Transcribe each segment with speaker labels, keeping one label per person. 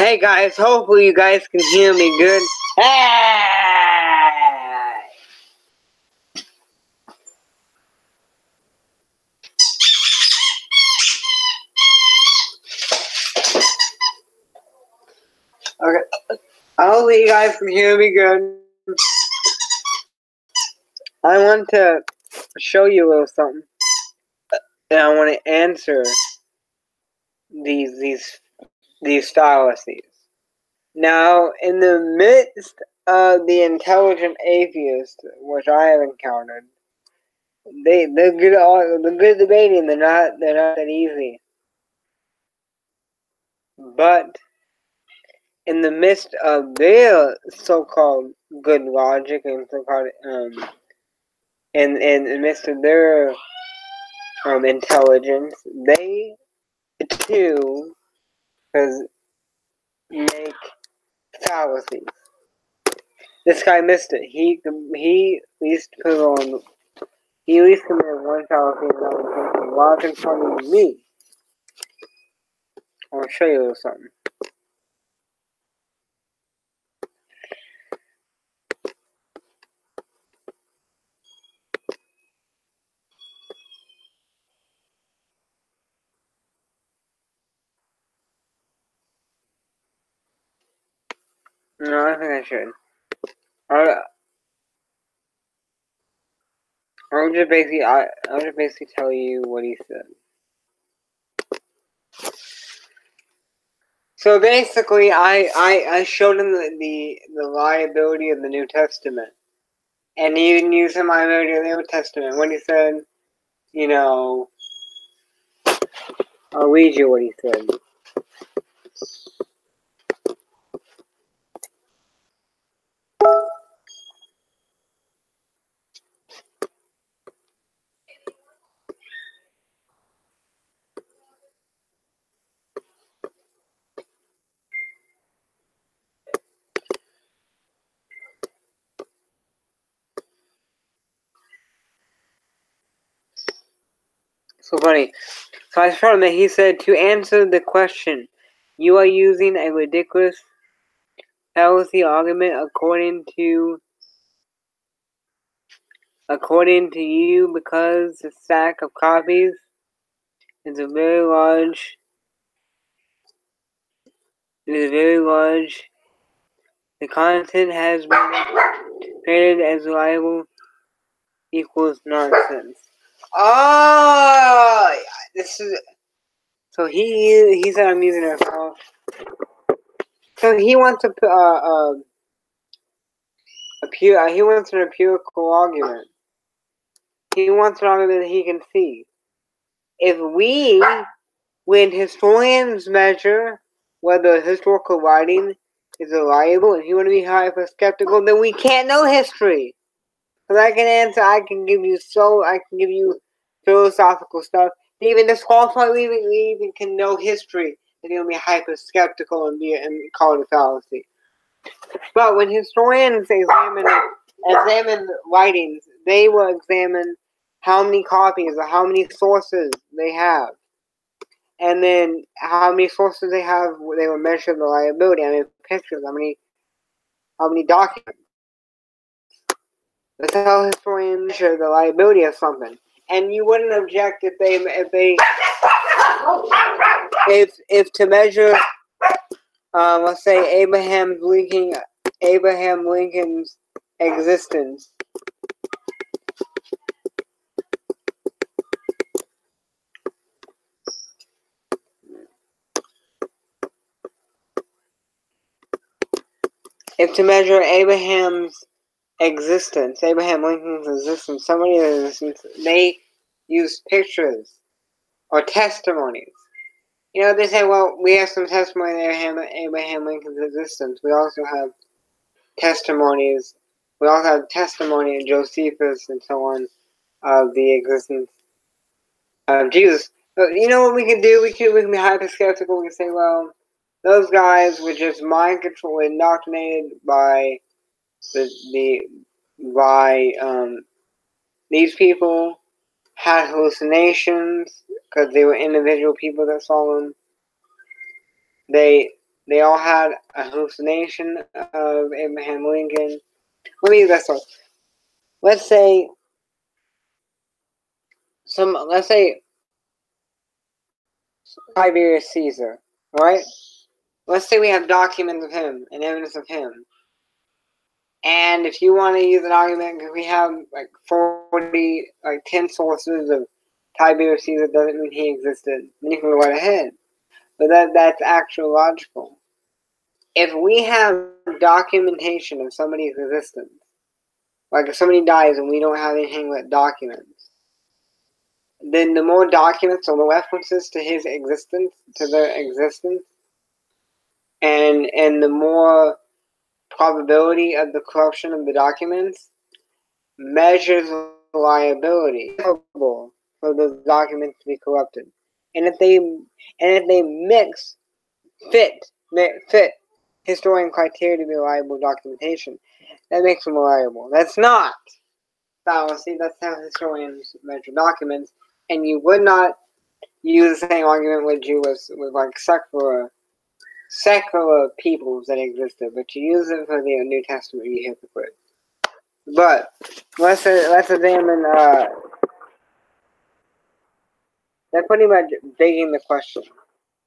Speaker 1: Hey guys, hopefully you guys can hear me good. Hey! Okay, hopefully you guys can hear me good. I want to show you a little something. And I want to answer these fallacies. Now, in the midst of the intelligent atheists, which I have encountered, they're good debating. They're not that easy. But in the midst of their so-called good logic and so-called in the midst of their intelligence, they too make fallacies. This guy missed it. He at least put on. He at least committed one fallacy, and that was thinking, while confronting me. I'll show you a little something. No, I think I should. I'll just basically tell you what he said. So basically, I showed him the liability of the New Testament, and he didn't use the liability of the Old Testament. When he said, you know, I'll read you what he said. So funny. So I showed him that he said, to answer the question, you are using a ridiculous fallacy argument according to you because the stack of copies is very large. The content has been created as reliable equals nonsense. Oh, this is. So he said I'm using a file. So he wants to he wants an empirical argument. He wants an argument that he can see. If when historians measure whether historical writing is reliable, and you want to be hyper skeptical, then we can't know history. Because I can give you philosophical stuff. Even disqualify we even can know history, and you'll be hyper skeptical and call it a fallacy. But when historians examine writings, they will examine how many copies or how many sources they have. And then how many sources they have, they will measure the reliability. I mean, pictures, how many documents. That's how historians measure the reliability of something. And you wouldn't object if to measure, let's say Abraham Lincoln's existence. If to measure Abraham Lincoln's existence, somebody's existence, they use pictures or testimonies. You know, they say, well, we have some testimony of Abraham Lincoln's existence. We also have testimonies. We also have testimony of Josephus and so on of the existence of Jesus. But you know what we can do? We can be hyper skeptical. We can say, well, those guys were just mind controlled, indoctrinated by these people, had hallucinations because they were individual people that saw them. They they all had a hallucination of Abraham Lincoln. Let me use this one. Let's say Tiberius Caesar, right? Let's say we have documents of him and evidence of him. And if you want to use an argument, because we have like 10 sources of Tiberius Caesar, doesn't mean he existed. Then you can go right ahead. But that's actually logical. If we have documentation of somebody's existence, like if somebody dies and we don't have anything but documents, then the more documents or the references to his existence, to their existence, and the more probability of the corruption of the documents measures liability for those documents to be corrupted. And if they fit historian criteria to be reliable documentation, that makes them reliable. That's not fallacy. That's how historians measure documents. And you would not use the same argument with like secular peoples that existed, but you use it for the New Testament, you hypocrite. But let's examine. That's pretty much begging the question.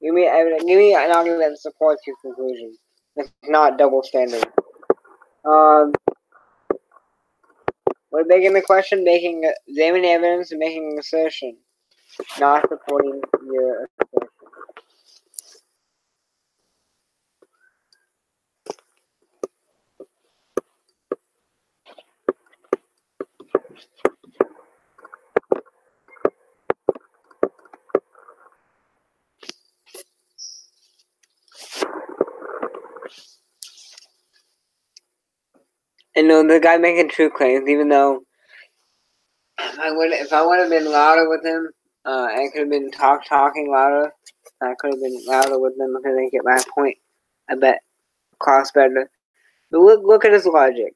Speaker 1: Give me an argument that supports your conclusion. It's not double standard. We're begging the question, examining evidence, and making an assertion, not supporting your assertion. And no, the guy making true claims, even though if I would have been louder with him, I could have been talking louder. I could have been louder with them because they get my point. I bet across better. But look at his logic.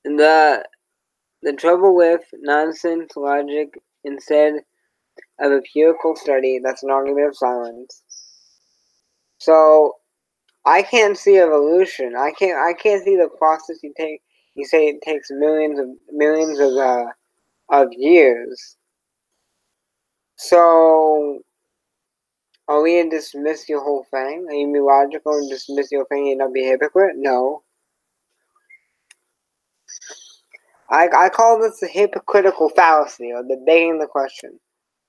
Speaker 1: The trouble with nonsense logic instead of a empirical study, that's an argument of silence. So I can't see evolution. I can't see the process you take. You say it takes millions of years. So are we to dismiss your whole thing? Are you be logical and dismiss your thing and not be a hypocrite? No. I call this a hypocritical fallacy, or the begging the question.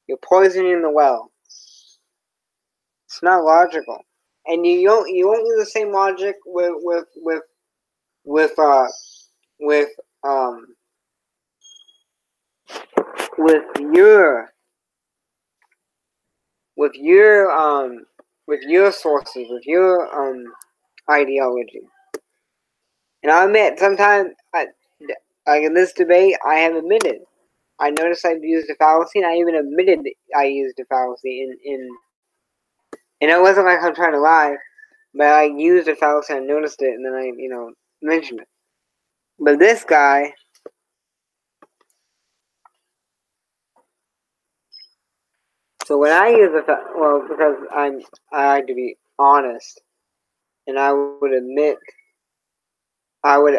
Speaker 1: You're poisoning the well. It's not logical, and you won't use the same logic with your sources, with your ideology. And I admit, sometimes, like in this debate, I have admitted. I noticed I've used a fallacy, and I even admitted I used a fallacy and it wasn't like I'm trying to lie, but I used a fallacy, I noticed it, and then I, mentioned it. But this guy, so when I use because I like to be honest, and I would admit, I would,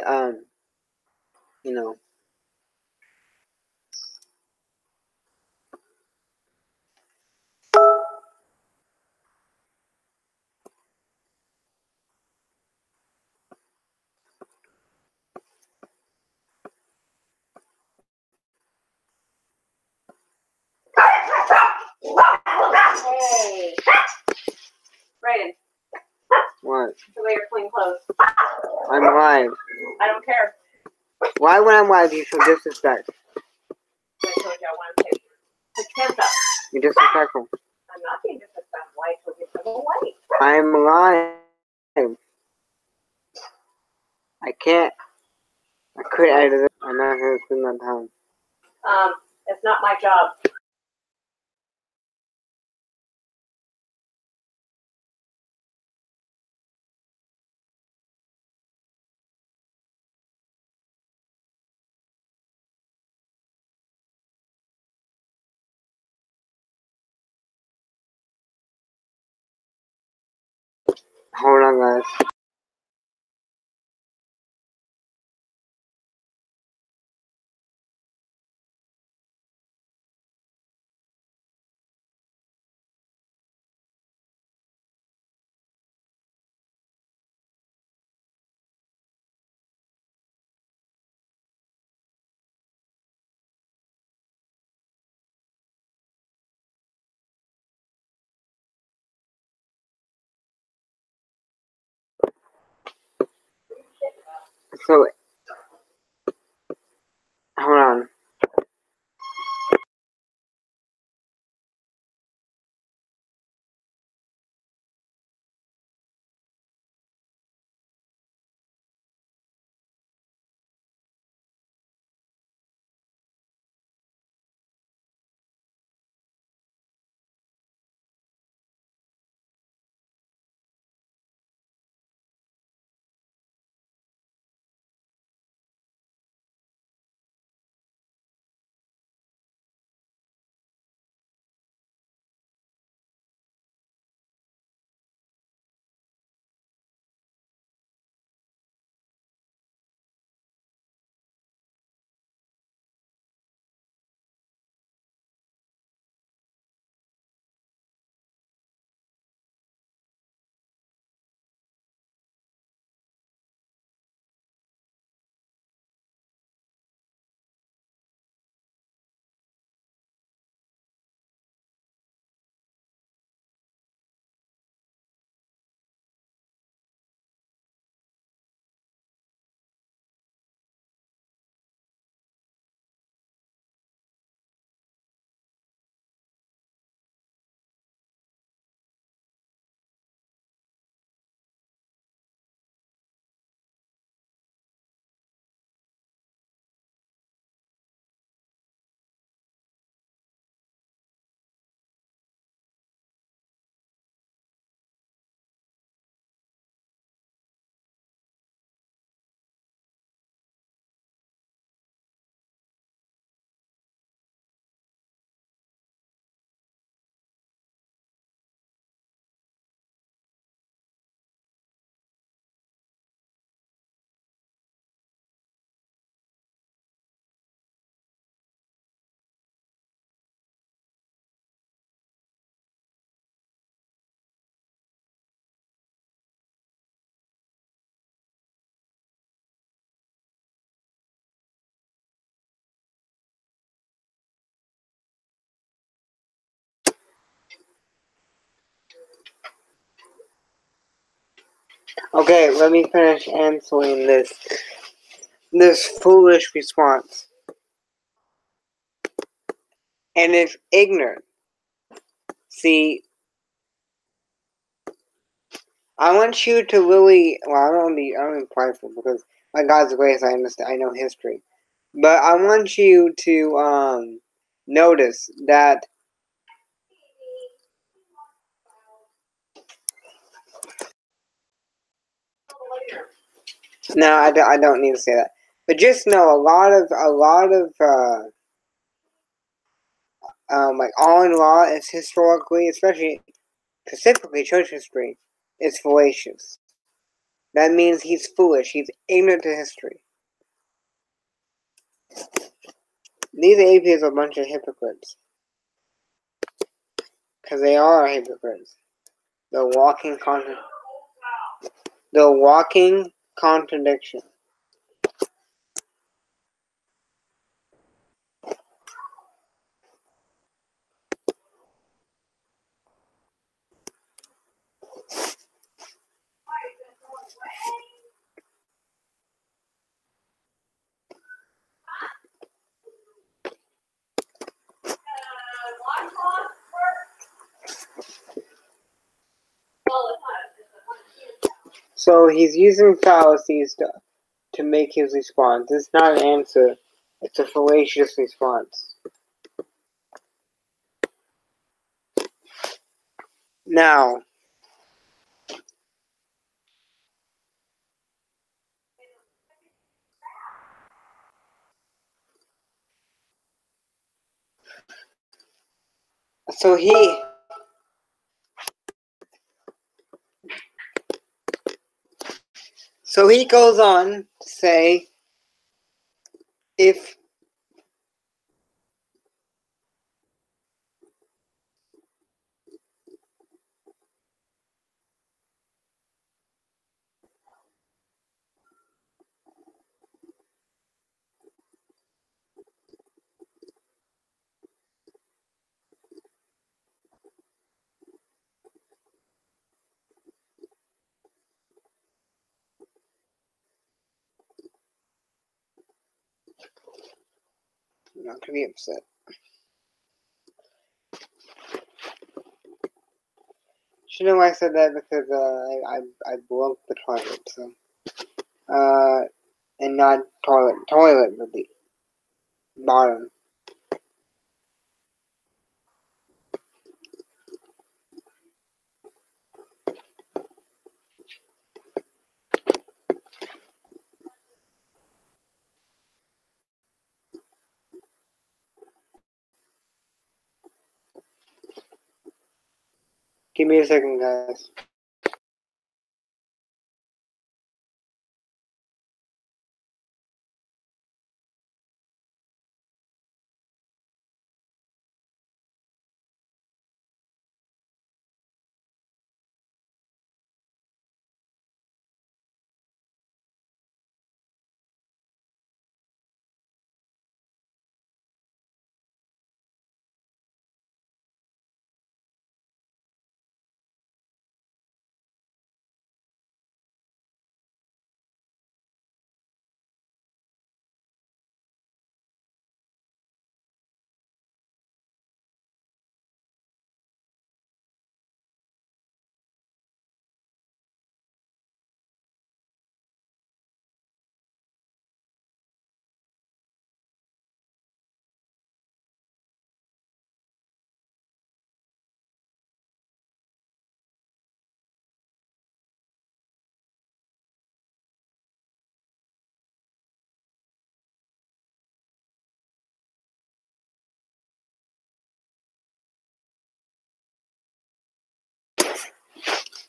Speaker 1: you know,
Speaker 2: Hey. Brayden.
Speaker 1: What?
Speaker 2: The way you're clean clothes.
Speaker 1: I'm live.
Speaker 2: I don't care.
Speaker 1: Why when I'm live do you show disrespect?
Speaker 2: I told you I want to take the tent up.
Speaker 1: You're disrespectful.
Speaker 2: I'm not being disrespectful. I told you to go away.
Speaker 1: I'm live. I could edit it. I'm not going to spend that time.
Speaker 2: It's not my job.
Speaker 1: Hold on, guys. So, hold on. Okay, let me finish answering this foolish response. And it's ignorant. See, I want you to really, well, I don't be prideful because by God's grace I understand, I know history. But I want you to notice that no, I don't need to say that. But just know a lot of like all in law is historically, especially specifically church history, is fallacious. That means he's foolish. He's ignorant to history. These atheists are a bunch of hypocrites. Because they are hypocrites. They're walking contradiction. So he's using fallacies to make his response. It's not an answer. It's a fallacious response. Now, so So he goes on to say, if I'm not gonna be upset. You know why I said that? Because I broke the toilet, so and not toilet with the bottom. Give me a second, guys.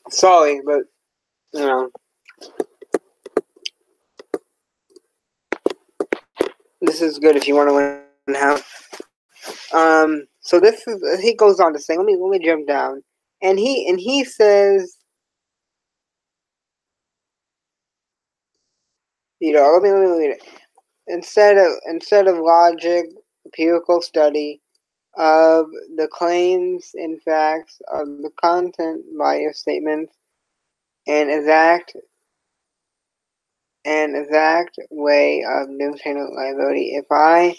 Speaker 1: Sorry, but you know, this is good if you want to learn how. So this is, he goes on to say, let me jump down, and he says, let me read it. Instead of logic, empirical study of the claims and facts of the content by your statements, and exact way of demonstrating liability. If I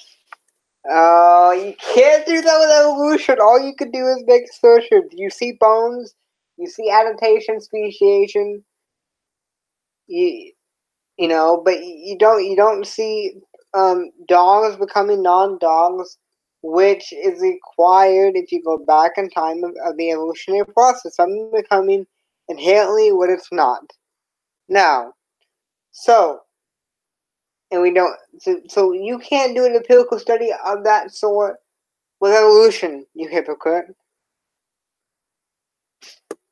Speaker 1: you can't do that with evolution. All you could do is make assertions. You see bones, you see adaptation, speciation. But you don't see dogs becoming non-dogs, which is required if you go back in time of the evolutionary process. Something becoming inherently what it's not. Now, so and we don't. So you can't do an empirical study of that sort with evolution, you hypocrite.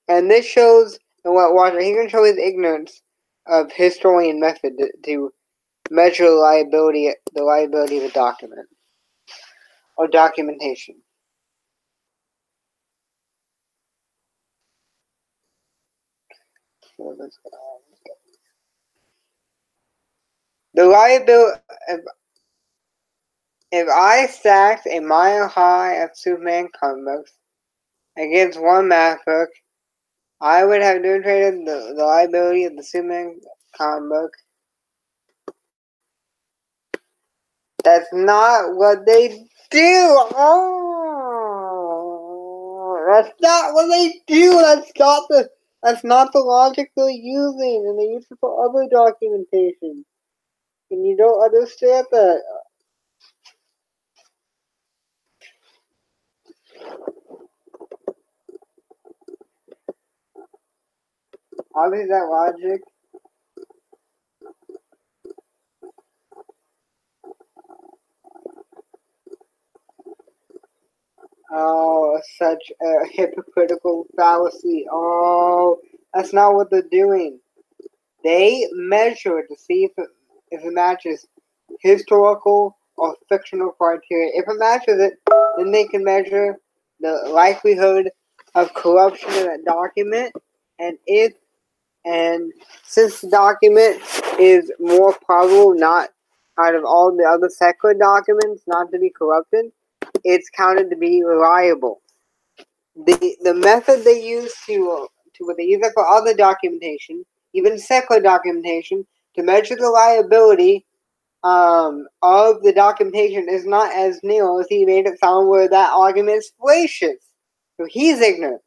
Speaker 1: And this shows, and what Walter, he can show his ignorance of historian method to measure the liability of a document or documentation. The liability, if I stacked a mile high of Superman comic books against one math book, I would have demonstrated the liability of the Superman comic book. That's not what they do. Oh, that's not what they do. That's not the logic they're using, and they use it for other documentation. And you don't understand that. Obviously, that logic. Oh, such a hypocritical fallacy. Oh, that's not what they're doing. They measure to see if it matches historical or fictional criteria. If it matches it, then they can measure the likelihood of corruption in that document, and since the document is more probable not out of all the other secular documents not to be corrupted, it's counted to be reliable. The method they use they use it for other documentation, even secular documentation, to measure the liability of the documentation is not as narrow as he made it sound, where that argument is fallacious. So he's ignorant.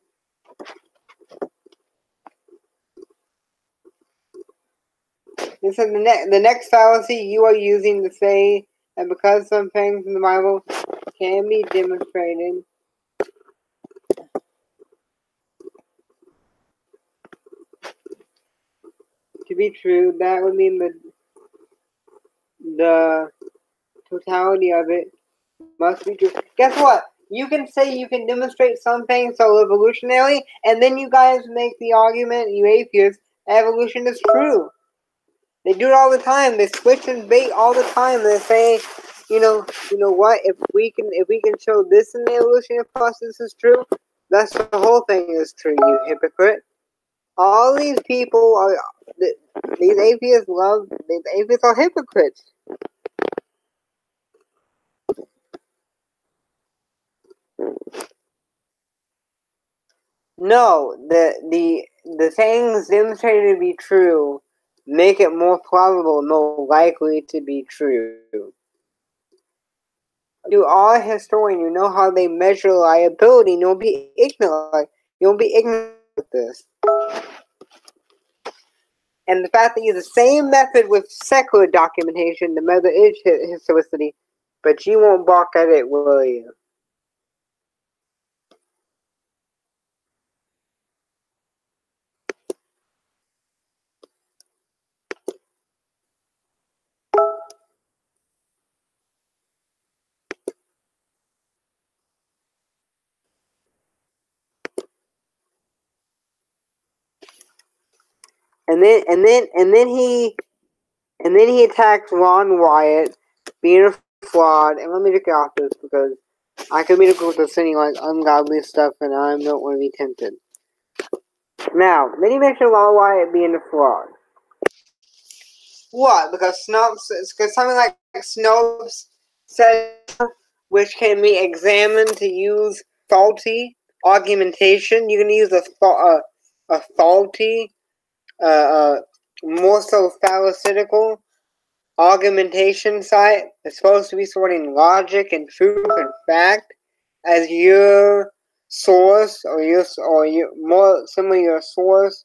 Speaker 1: This is the next fallacy you are using to say that because some things in the Bible can be demonstrated to be true, that would mean the totality of it must be true. Guess what? You can say you can demonstrate some things are evolutionary, and then you guys make the argument, you atheists, evolution is true. They do it all the time. They switch and bait all the time. They say, you know what? If we can show this in the evolutionary process is true, thus the whole thing is true. You hypocrite! All these people are these atheists are hypocrites. No, the things demonstrated to be true make it more probable, more likely to be true. You are a historian. You know how they measure liability. You won't be ignorant. You won't be ignorant of this. And the fact that you use the same method with secular documentation to measure its historicity, but you won't balk at it, will you? And then he attacks Ron Wyatt being a fraud. And let me just get off this because I could be the sending like ungodly stuff, and I don't want to be tempted. Now, then he mentioned Ron Wyatt being a fraud. What? Because something like Snopes said, which can be examined to use faulty argumentation. You can use a faulty, more so phallastical argumentation site. It's supposed to be sorting logic and truth and fact as your source, or more similar your source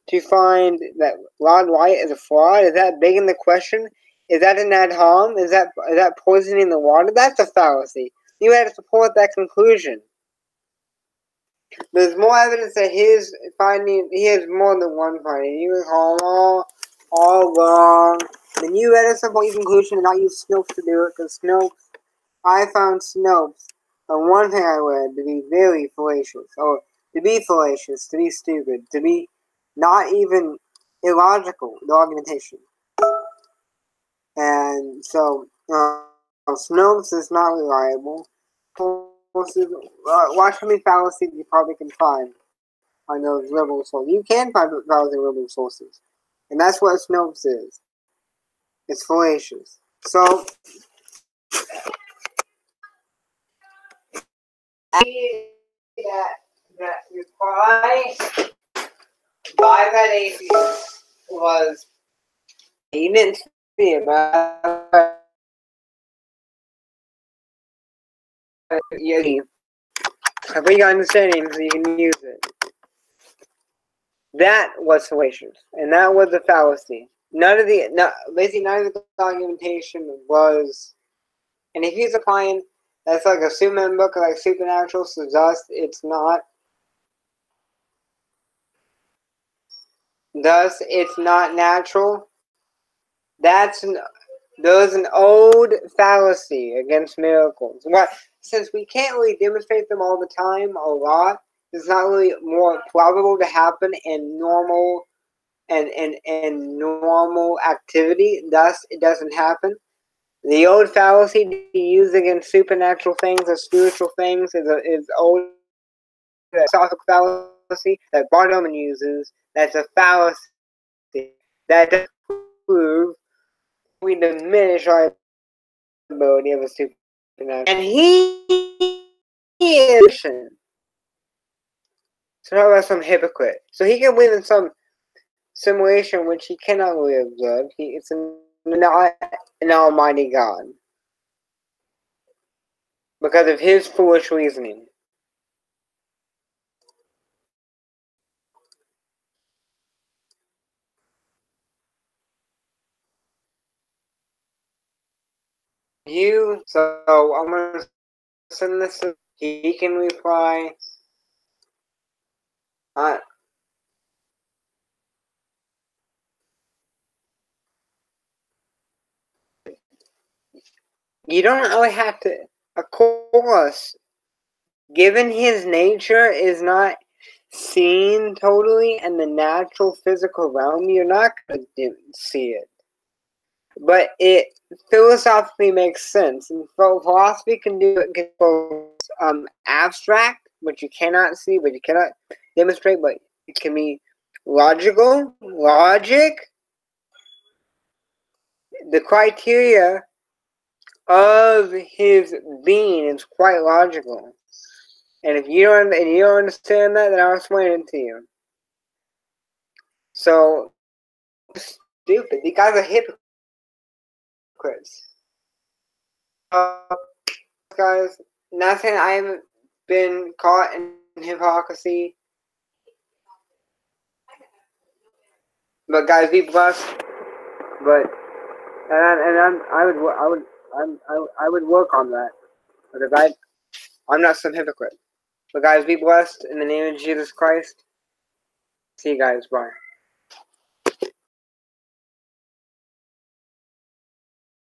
Speaker 1: to find that Ron Wyatt is a fraud. Is that begging the question? Is that an ad hom? Is that poisoning the water? That's a fallacy. You had to support that conclusion. There's more evidence that he has more than one finding. He was all wrong. Then you had to support your conclusion and not use Snopes to do it, because I found Snopes, on one thing I read, to be very fallacious. Or to be fallacious, to be stupid, to be not even illogical, the argumentation. And so, Snopes is not reliable. Watch how many fallacies you probably can find on those liberal sources. You can find fallacies in liberal sources. And that's what Snopes is. It's fallacious. So, that reply by that atheist was, he didn't see it, but I think you understanding so you can use it. That was fallacious, and that was a fallacy. Basically none of the documentation was, and if he's applying, that's like a Superman book, like Supernatural, so thus it's not natural. There's an old fallacy against miracles. Since we can't really demonstrate them all the time, a lot, it's not really more probable to happen in normal and normal activity. Thus, it doesn't happen. The old fallacy to use against supernatural things or spiritual things is old philosophical fallacy that Bartolman uses. That's a fallacy that does prove we diminish our ability of a supernatural. And he is so how about some hypocrite? So he can believe in some simulation which he cannot really observe. It's not an almighty God because of his foolish reasoning. So I'm gonna send this to he can reply. You don't really have to. Of course, given his nature is not seen totally in the natural physical realm, you're not going to see it. But it philosophically makes sense. And philosophy can do it. Can go abstract, which you cannot see, but you cannot demonstrate. But it can be logical. Logic. The criteria of his being is quite logical. And if you don't understand that, then I'll explain it to you. So stupid. These guys are hypocrites. Guys, not saying I haven't been caught in hypocrisy, but guys, be blessed. But I would work on that because I'm not some hypocrite. But guys, be blessed in the name of Jesus Christ. See you guys. Bye.